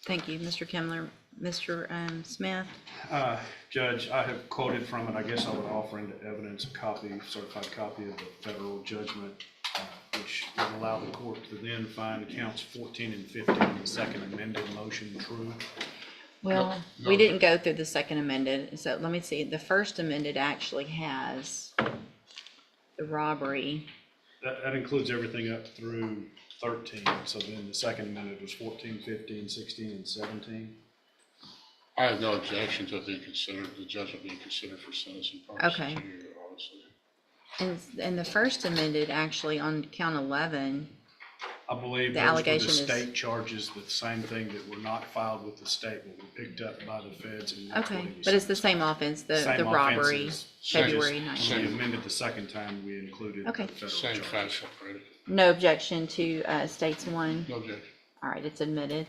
Thank you, Mr. Kimler. Mr. Smith? Judge, I have quoted from it. I guess I would offer into evidence a copy, certified copy of the federal judgment, which would allow the court to then find counts 14 and 15, the second amended motion true. Well, we didn't go through the second amended, so let me see. The first amended actually has the robbery. That includes everything up through 13. So then the second amended was 14, 15, 16, and 17. I have no objection to it being considered, the judgment being considered for sentencing purposes Okay. here, obviously. And the first amended actually on count 11, I believe the those were allegation the is- state charges, the same thing that were not filed with the state, but were picked up by the feds. And that's what okay, he was but it's the sentenced same offense, the Same robbery, offenses. February Just when 19th. we amended the second time, we included Okay. the federal Same charges. facts separated. No objection to states one. No objection. All right, it's admitted.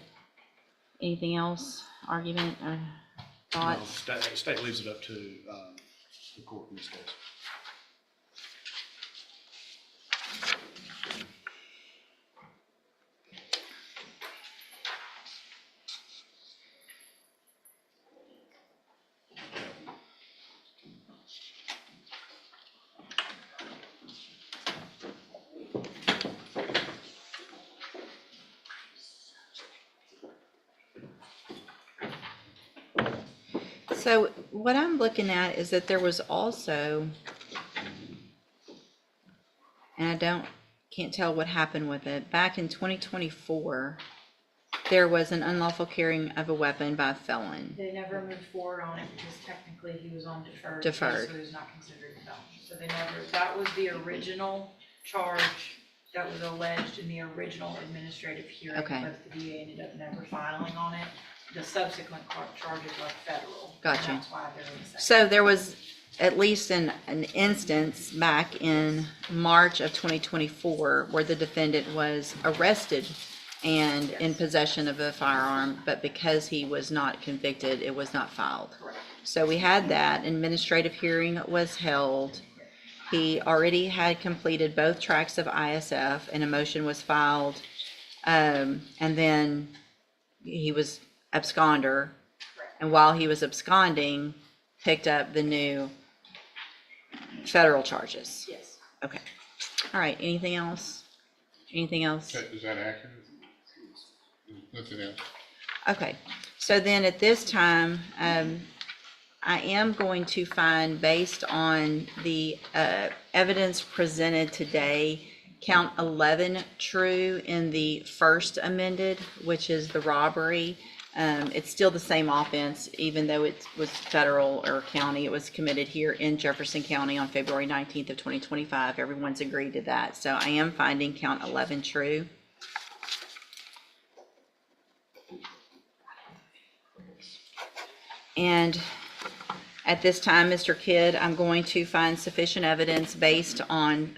Anything else? Argument or No, thoughts? state leaves it up to the court in this case. So what I'm looking at is that there was also, and can't tell what happened with it, back in 2024, there was an unlawful carrying of a weapon by a felon. They never moved forward on it because technically he was on deferred. Deferred. So he was not considered a felon. So they never, that was the original charge that was alleged in the original administrative hearing. Okay. But the DA ended up never filing on it. The subsequent charges were federal. Gotcha. And that's why they're in the second. So there was at least an instance back in March of 2024 where the defendant was arrested and in possession of a firearm, but because he was not convicted, it was not filed. Correct. So we had that. Administrative hearing was held. He already had completed both tracks of ISF and a motion was filed. And then he was absconder. Correct. And while he was absconding, picked up the new federal charges. Yes. Okay. All right. Anything else? Anything else? Is that accurate? Nothing else. Okay. So then at this time, I am going to find, based on the evidence presented today, count 11 true in the first amended, which is the robbery. It's still the same offense, even though it was federal or county. It was committed here in Jefferson County on February 19th of 2025. Everyone's agreed to that. So I am finding count 11 true. And at this time, Mr. Kidd, I'm going to find sufficient evidence based on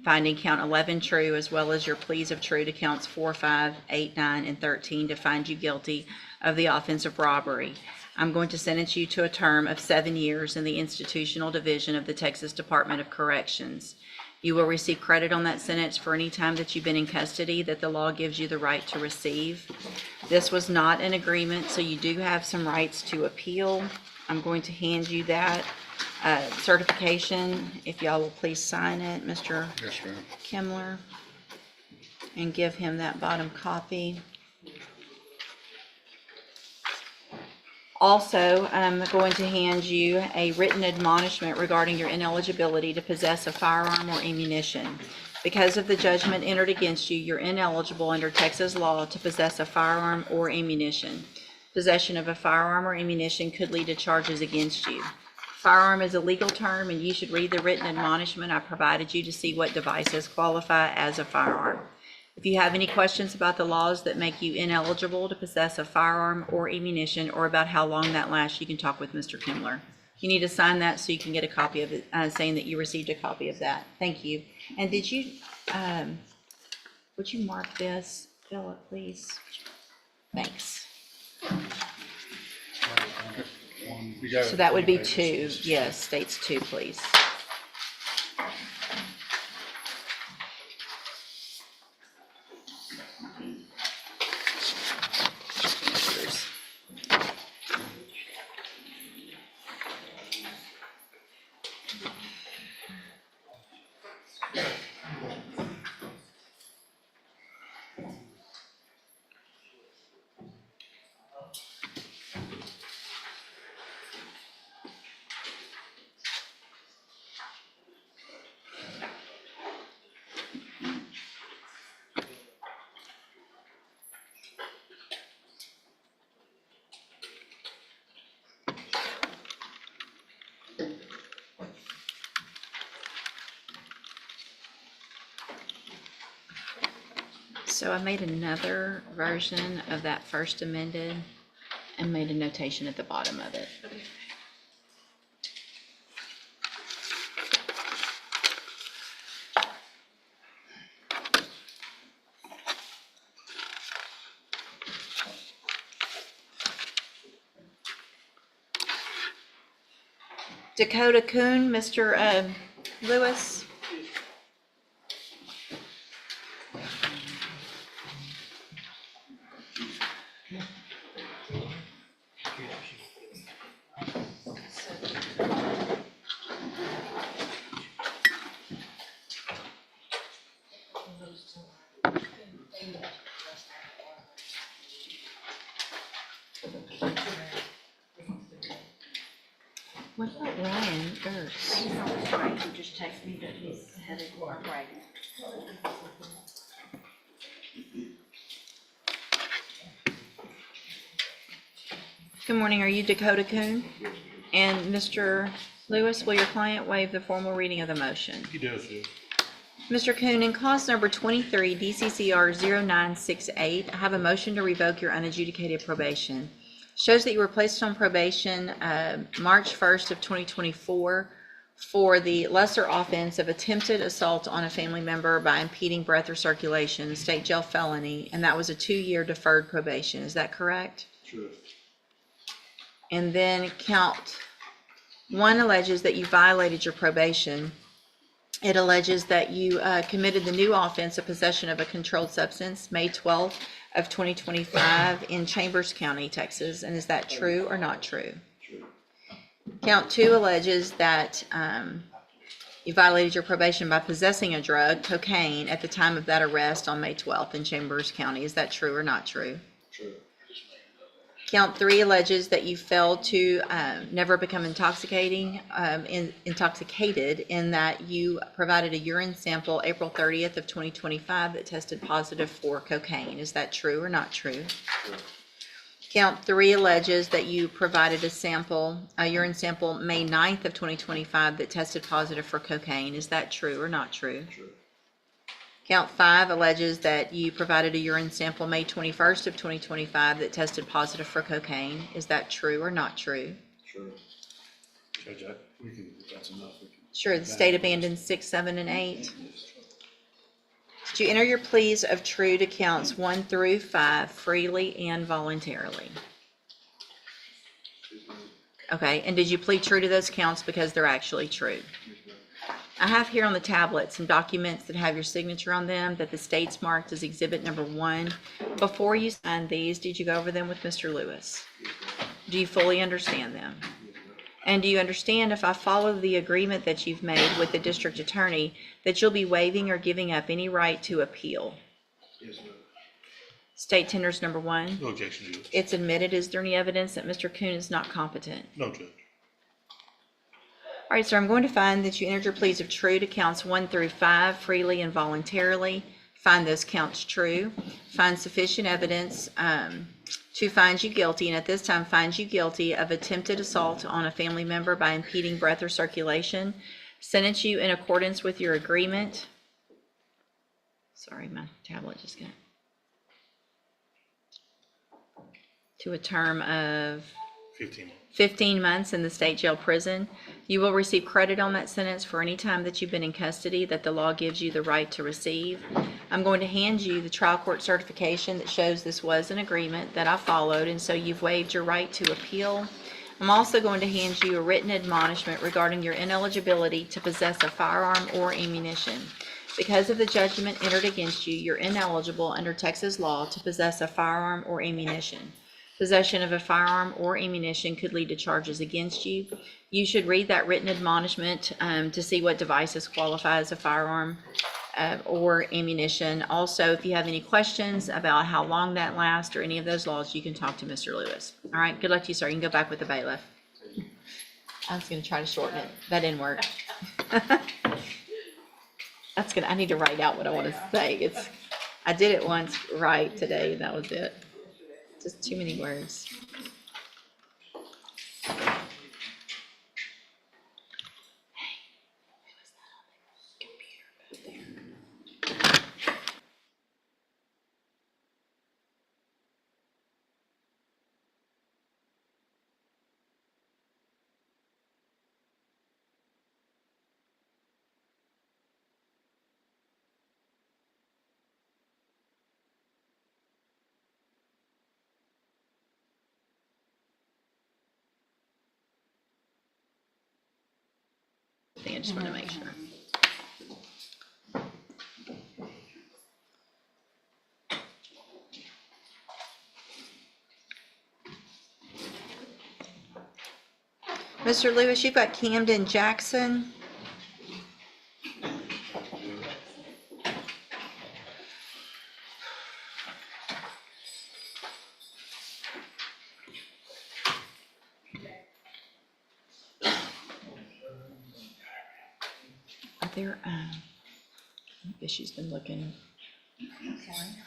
finding count 11 true, as well as your pleas of true to counts 4, 5, 8, 9, and 13 to find you guilty of the offense of robbery. I'm going to sentence you to a term of 7 years in the institutional division of the Texas Department of Corrections. You will receive credit on that sentence for any time that you've been in custody that the law gives you the right to receive. This was not an agreement, so you do have some rights to appeal. I'm going to hand you that certification. If y'all will please sign it, Mr. Yes, ma'am. Kimler, and give him that bottom copy. Also, I'm going to hand you a written admonishment regarding your ineligibility to possess a firearm or ammunition. Because of the judgment entered against you, you're ineligible under Texas law to possess a firearm or ammunition. Possession of a firearm or ammunition could lead to charges against you. Firearm is a legal term, and you should read the written admonishment I provided you to see what devices qualify as a firearm. If you have any questions about the laws that make you ineligible to possess a firearm or ammunition, or about how long that lasts, you can talk with Mr. Kimler. You need to sign that so you can get a copy of it, saying that you received a copy of that. Thank you. And did you, would you mark this, Philip, please? Thanks. You got So it. that would be 2. Yes, states 2, please. So I made another version of that first amended and made a notation at the bottom of it. Dakota Kuhn, Mr. Lewis. What about Ryan Gertz? He's on the strike, he just texted me that he's headed for a break. Good morning, are you Dakota Kuhn? And Mr. Lewis, will your client waive the formal reading of the motion? He does, yeah. Mr. Kuhn, in cause number 23, DCCR 0968, I have a motion to revoke your unadjudicated probation. Shows that you were placed on probation March 1st of 2024 for the lesser offense of attempted assault on a family member by impeding breath or circulation, state jail felony, and that was a 2-year deferred probation. Is that correct? Sure. And then count 1 alleges that you violated your probation. It alleges that you committed the new offense of possession of a controlled substance, May 12th of 2025 in Chambers County, Texas. And is that true or not true? True. Count 2 alleges that you violated your probation by possessing a drug, cocaine, at the time of that arrest on May 12th in Chambers County. Is that true or not true? True. Count 3 alleges that you failed to never become intoxicated in that you provided a urine sample April 30th of 2025 that tested positive for cocaine. Is that true or not true? True. Count 3 alleges that you provided a urine sample May 9th of 2025 that tested positive for cocaine. Is that true or not true? True. Count 5 alleges that you provided a urine sample May 21st of 2025 that tested positive for cocaine. Is that true or not true? True. Judge, if that's enough, we can. Sure, the state abandoned 6, 7, and 8. Did you enter your pleas of true to counts 1 through 5 freely and voluntarily? Okay, and did you plead true to those counts because they're actually true? I have here on the tablet some documents that have your signature on them that the state's marked as exhibit number 1. Before you signed these, did you go over them with Mr. Lewis? Do you fully understand them? And do you understand, if I follow the agreement that you've made with the district attorney, that you'll be waiving or giving up any right to appeal? Yes, ma'am. State tenders number 1. No objection, Judge. It's admitted. Is there any evidence that Mr. Kuhn is not competent? No, Judge. All right, sir, I'm going to find that you entered your pleas of true to counts 1 through 5 freely and voluntarily. Find those counts true. Find sufficient evidence to find you guilty, and at this time find you guilty of attempted assault on a family member by impeding breath or circulation. Sentence you in accordance with your agreement. Sorry, my tablet just got to a term of 15 months in the state jail prison. You will receive credit on that sentence for any time that you've been in custody that the law gives you the right to receive. I'm going to hand you the trial court certification that shows this was an agreement that I followed, and so you've waived your right to appeal. I'm also going to hand you a written admonishment regarding your ineligibility to possess a firearm or ammunition. Because of the judgment entered against you, you're ineligible under Texas law to possess a firearm or ammunition. Possession of a firearm or ammunition could lead to charges against you. You should read that written admonishment to see what devices qualify as a firearm or ammunition. Also, if you have any questions about how long that lasts or any of those laws, you can talk to Mr. Lewis. All right, good luck to you, sir. You can go back with the bailiff. I was going to try to shorten it. That didn't work. I need to write out what I want to say. I did it once right today, and that was it. Just too many words. everything. I just want to make sure. Mr. Lewis, you've got Camden Jackson. Are there, I guess she's been looking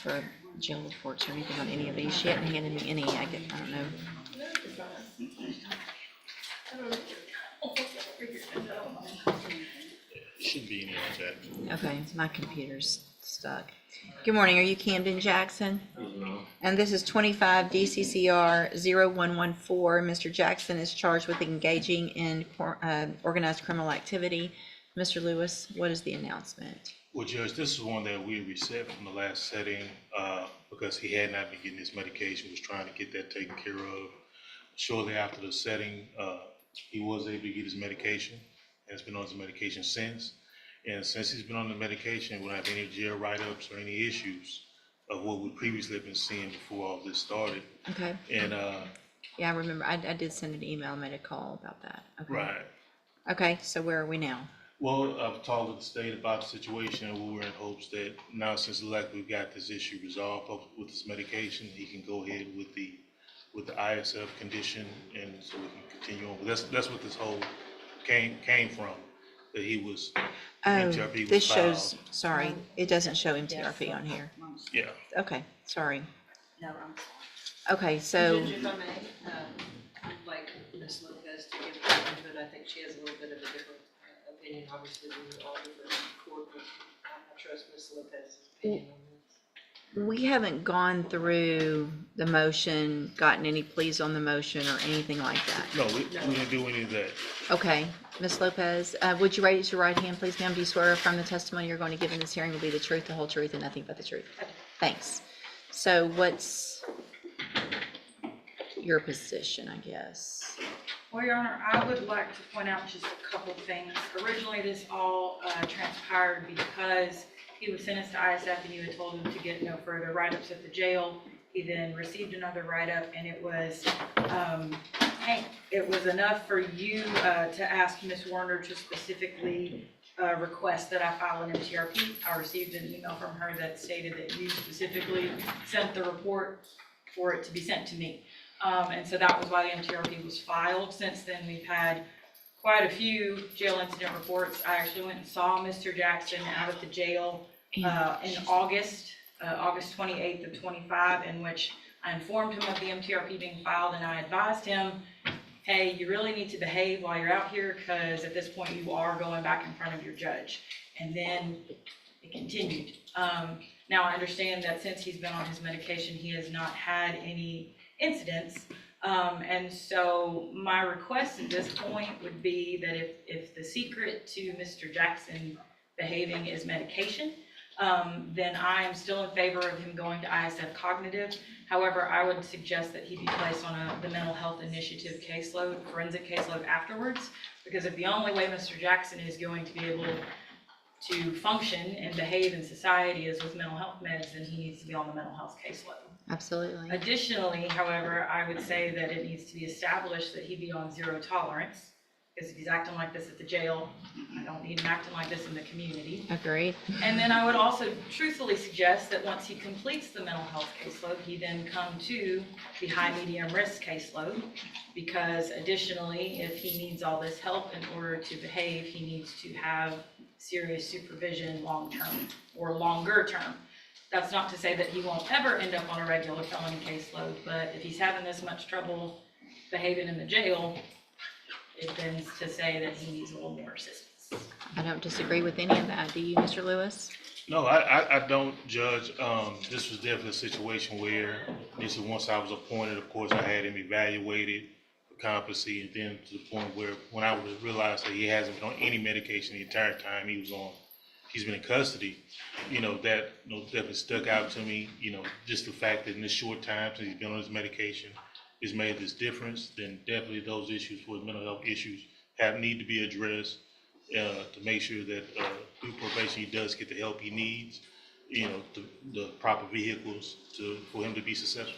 for jail reports or anything on any of these. She hadn't handed me any. I don't know. Shouldn't be any of that. Okay, my computer's stuck. Good morning, are you Camden Jackson? No. And this is 25 DCCR 0114. Mr. Jackson is charged with engaging in organized criminal activity. Mr. Lewis, what is the announcement? Well, Judge, this is one that we reset from the last setting because he had not been getting his medication, was trying to get that taken care of. Shortly after the setting, he was able to get his medication and has been on his medication since. And since he's been on the medication, we don't have any jail write-ups or any issues of what we previously have been seeing before all this started. Okay. And Yeah, I remember. I did send an email, made a call about that. Okay. right. Okay, so where are we now? Well, I've talked with the state about the situation, and we were in hopes that now since we've got this issue resolved with this medication, he can go ahead with the ISF condition, and so we can continue on. But that's what this whole came from, that he was, MTRP was This filed. shows, sorry, it doesn't show MTRP on here. Yeah, Okay, sorry. No, I'm Okay, so, Judge, if I may, I'd like Ms. Lopez to give her input. I think she has a little bit of a different opinion. Obviously, we all differ in court, but I trust Ms. Lopez's opinion on this. we haven't gone through the motion, gotten any pleas on the motion or anything like that. no, we didn't do any of that. Okay, Ms. Lopez, would you raise your right hand, please, ma'am? Do you swear affirm the testimony you're going to give in this hearing will be the truth, the whole truth, and nothing but the truth? Thanks. So what's your position, I guess? Well, Your Honor, I would like to point out just a couple things. Originally, this all transpired because he was sentenced to ISF and you had told him to get no further write-ups at the jail. He then received another write-up, and it was enough for you to ask Ms. Warner to specifically request that I file an MTRP. I received an email from her that stated that you specifically sent the report for it to be sent to me. And so that was why the MTRP was filed. Since then, we've had quite a few jail incident reports. I actually went and saw Mr. Jackson out of the jail in August 28th of 25, in which I informed him of the MTRP being filed, and I advised him, hey, you really need to behave while you're out here, because at this point you are going back in front of your judge. And then it continued. Now I understand that since he's been on his medication, he has not had any incidents. And so my request at this point would be that if the secret to Mr. Jackson behaving is medication, then I am still in favor of him going to ISF cognitive. However, I would suggest that he be placed on the mental health initiative caseload, forensic caseload afterwards, because if the only way Mr. Jackson is going to be able to function and behave in society is with mental health meds, then he needs to be on the mental health caseload. Absolutely. Additionally, however, I would say that it needs to be established that he be on zero tolerance, because if he's acting like this at the jail, I don't need him acting like this in the community. Agreed. And then I would also truthfully suggest that once he completes the mental health caseload, he then come to the high medium risk caseload, because additionally, if he needs all this help in order to behave, he needs to have serious supervision long-term or longer term. That's not to say that he won't ever end up on a regular felony caseload, but if he's having this much trouble behaving in the jail, it tends to say that he needs a little more assistance. I don't disagree with any of that. Do you, Mr. Lewis? No, I don't, Judge. This was definitely a situation where, this is once I was appointed, of course, I had him evaluated for competency, and then to the point where when I realized that he hasn't been on any medication the entire time he's been in custody, that definitely stuck out to me. Just the fact that in this short time since he's been on his medication has made this difference, then definitely those issues for his mental health issues need to be addressed. to make sure that, through probation, he does get the help he needs, the proper vehicles for him to be successful.